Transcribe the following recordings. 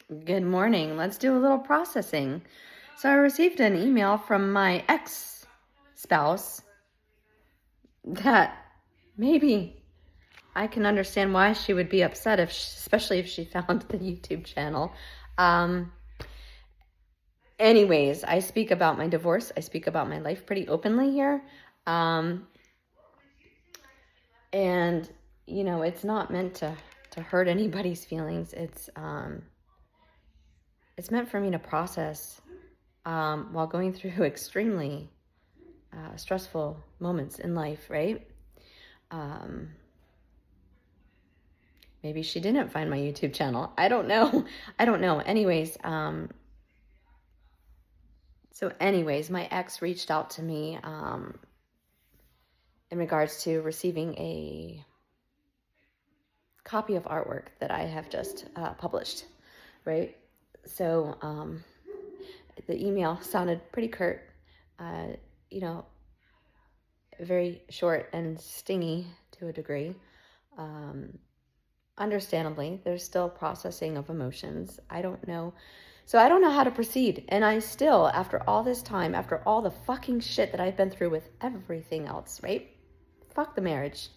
Good morning. Let's do a little processing. So I received an email from my ex-spouse that maybe I can understand why she would be upset, especially if she found the YouTube channel. Um, Anyways, I speak about my divorce. I speak about my life pretty openly here. Um, and, it's not meant to hurt anybody's feelings. It's meant for me to process while going through extremely stressful moments in life, right? Um, Maybe she didn't find my YouTube channel. I don't know. I don't know. Anyways, my ex reached out to me in regards to receiving a copy of artwork that I have just published, right? So the email sounded pretty curt, uh, you know, very short and stingy to a degree. Understandably, there's still processing of emotions. I don't know. So I don't know how to proceed. And I still, after all this time, after all the fucking shit that I've been through with everything else, right? Fuck the marriage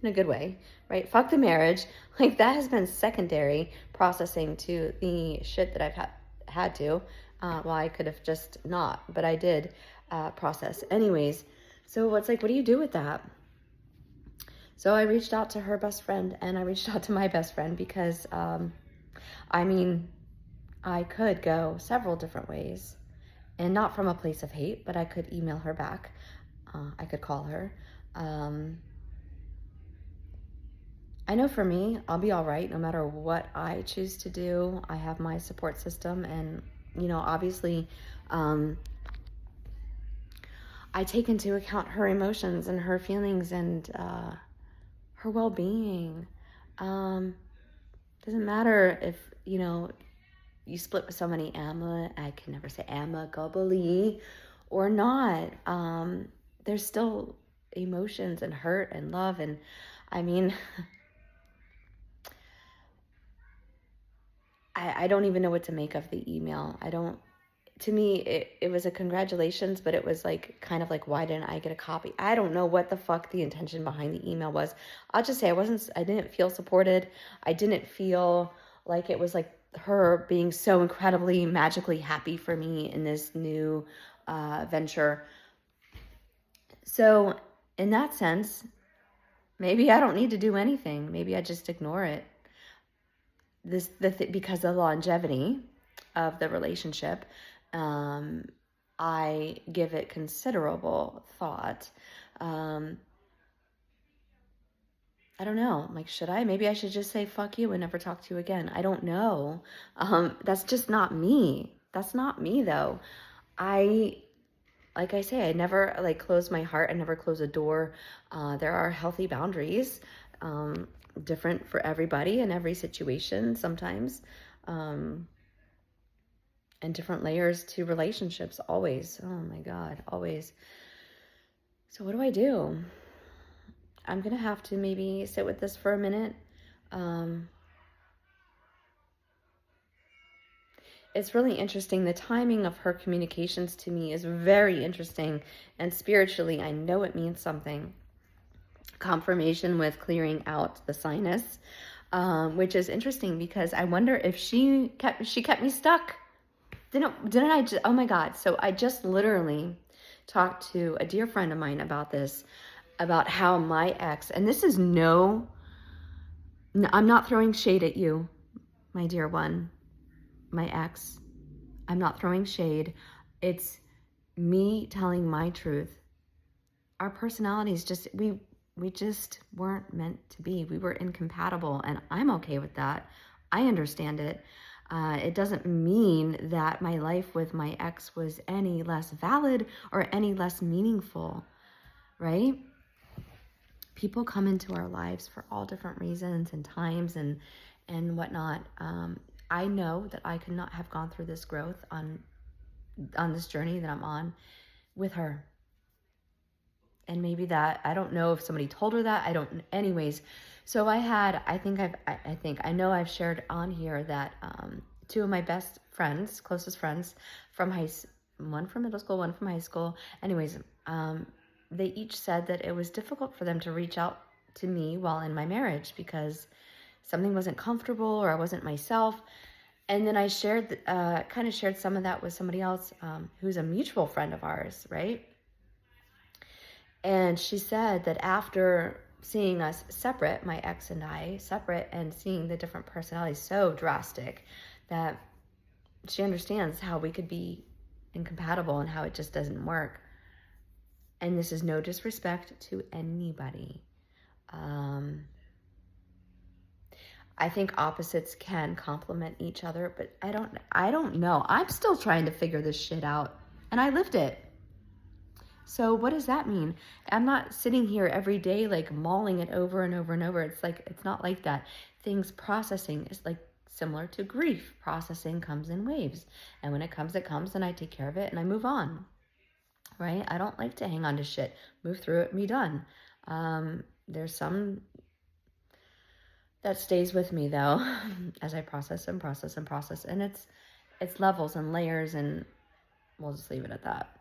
in a good way, right? Fuck the marriage. Like, that has been secondary processing to the shit that I've had to. Well, I could have just not, but I did process. Anyways, so it's like, what do you do with that? So I reached out to her best friend and I reached out to my best friend because, I could go several different ways and not from a place of hate, but I could email her back. I could call her. I know for me, I'll be all right no matter what I choose to do. I have my support system and, obviously, I take into account her emotions and her feelings and her well-being. Doesn't matter if, you split with somebody, I can never say amicably or not. There's still emotions and hurt and love. And I mean, I don't even know what to make of the email. To me, it was a congratulations, but it was like, kind of like, why didn't I get a copy? I don't know what the fuck the intention behind the email was. I'll just say I didn't feel supported. I didn't feel like it was like her being so incredibly magically happy for me in this new venture. So in that sense, maybe I don't need to do anything. Maybe I just ignore it. Because of the longevity of the relationship, I give it considerable thought. I don't know. Like, should I? Maybe I should just say fuck you and never talk to you again. I don't know. That's just not me. That's not me, though. Like I say, I never close my heart. I never close a door. There are healthy boundaries, different for everybody in every situation sometimes. And different layers to relationships, always. Oh my God, always. So what do I do? I'm going to have to maybe sit with this for a minute. It's really interesting. The timing of her communications to me is very interesting. And spiritually, I know it means something. Confirmation with clearing out the sinus, which is interesting because I wonder if she kept me stuck. Didn't I just, oh my God. So I just literally talked to a dear friend of mine about this, about how my ex, and this is I'm not throwing shade at you, my dear one, my ex. I'm not throwing shade. It's me telling my truth. Our personalities we just weren't meant to be. We were incompatible, and I'm okay with that. I understand it. It doesn't mean that my life with my ex was any less valid or any less meaningful, right? People come into our lives for all different reasons and times and whatnot. I know that I could not have gone through this growth on this journey that I'm on with her. And maybe that, I don't know if somebody told her that. anyways. So I know I've shared on here that two of my best friends, closest friends from one from middle school, one from high school. Anyways, they each said that it was difficult for them to reach out to me while in my marriage because something wasn't comfortable or I wasn't myself. And then I kind of shared some of that with somebody else who's a mutual friend of ours, right? And she said that after seeing us separate, my ex and I separate, and seeing the different personalities so drastic, that she understands how we could be incompatible and how it just doesn't work. And this is no disrespect to anybody. I think opposites can complement each other, but I don't know. I'm still trying to figure this shit out, and I lived it. So what does that mean? I'm not sitting here every day like mulling it over and over and over. It's not like that. Things processing is like similar to grief. Processing comes in waves, and when it comes, and I take care of it and I move on. Right? I don't like to hang on to shit. Move through it and be done. There's some that stays with me though, as I process and process and process, and it's levels and layers, and we'll just leave it at that.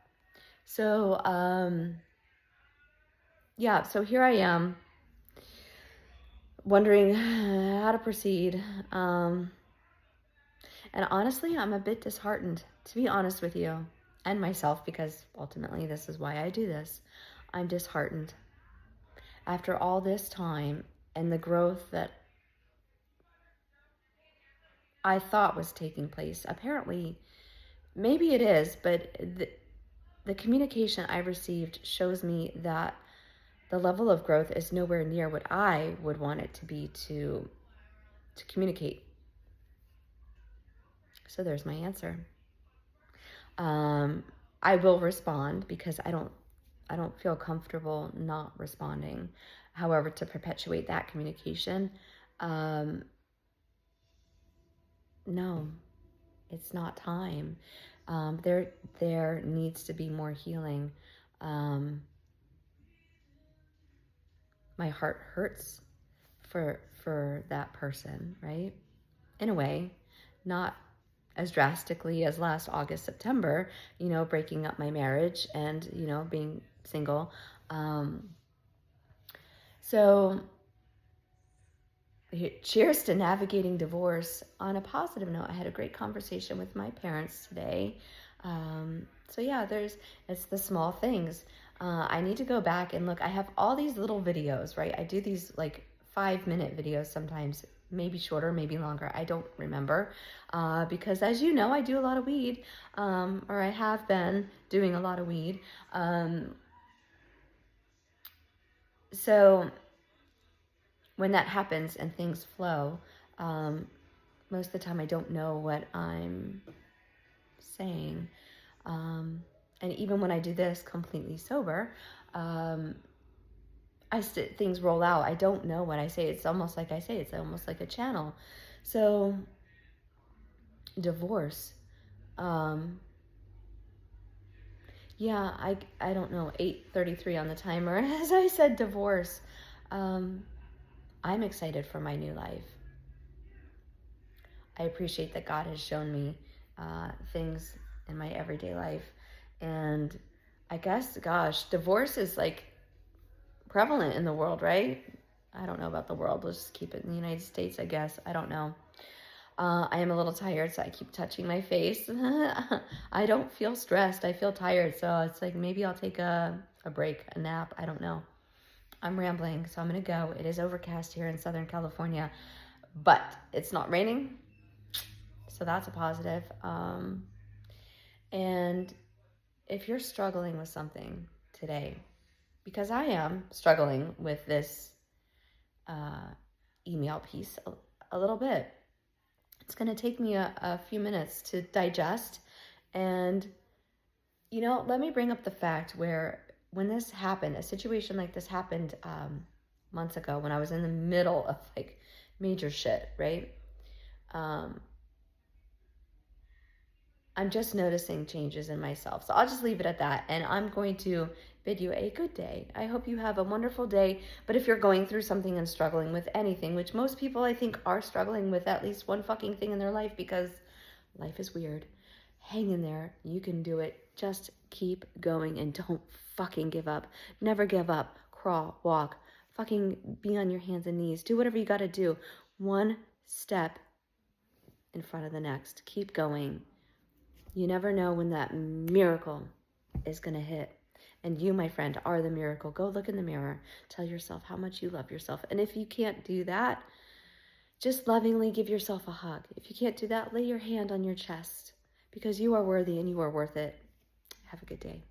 So, yeah, so here I am wondering how to proceed. And honestly, I'm a bit disheartened, to be honest with you, and myself, because ultimately this is why I do this. I'm disheartened. After all this time and the growth that I thought was taking place, apparently, maybe it is, but the communication I received shows me that the level of growth is nowhere near what I would want it to be to communicate. So there's my answer. I will respond because I don't feel comfortable not responding. However, to perpetuate that communication, no, it's not time. There needs to be more healing. My heart hurts for that person, right? In a way, not as drastically as last August, September, breaking up my marriage and, being single. So cheers to navigating divorce. On a positive note, I had a great conversation with my parents today. So yeah, it's the small things. I need to go back and look. I have all these little videos, right? I do these like 5-minute videos sometimes, maybe shorter, maybe longer. I don't remember, because as you know, I do a lot of weed, or I have been doing a lot of weed. So when that happens and things flow, most of the time I don't know what I'm saying. And even when I do this completely sober, things roll out. I don't know what I say. It's almost like it's almost like a channel. So divorce. Yeah, I don't know, 8:33 on the timer. As I said, divorce. I'm excited for my new life. I appreciate that God has shown me things in my everyday life. And I guess, gosh, divorce is like prevalent in the world, right? I don't know about the world. Let's just keep it in the United States, I guess. I don't know. I am a little tired, so I keep touching my face. I don't feel stressed. I feel tired, so it's like maybe I'll take a break, a nap. I don't know. I'm rambling, so I'm going to go. It is overcast here in Southern California, but it's not raining, so that's a positive. And if you're struggling with something today, because I am struggling with this email piece a little bit, it's going to take me a few minutes to digest. And, let me bring up the fact where when this happened, a situation like this happened months ago when I was in the middle of like major shit, right? I'm just noticing changes in myself. So I'll just leave it at that. And I'm going to bid you a good day. I hope you have a wonderful day. But if you're going through something and struggling with anything, which most people I think are struggling with at least one fucking thing in their life, because Life is weird. Hang in there. You can do it. Just keep going and don't fucking give up. Never give up. Crawl, walk, fucking be on your hands and knees. Do whatever you got to do. One step in front of the next. Keep going. You never know when that miracle is going to hit. And you, my friend, are the miracle. Go look in the mirror. Tell yourself how much you love yourself. And if you can't do that, just lovingly give yourself a hug. If you can't do that, lay your hand on your chest, because you are worthy and you are worth it. Have a good day.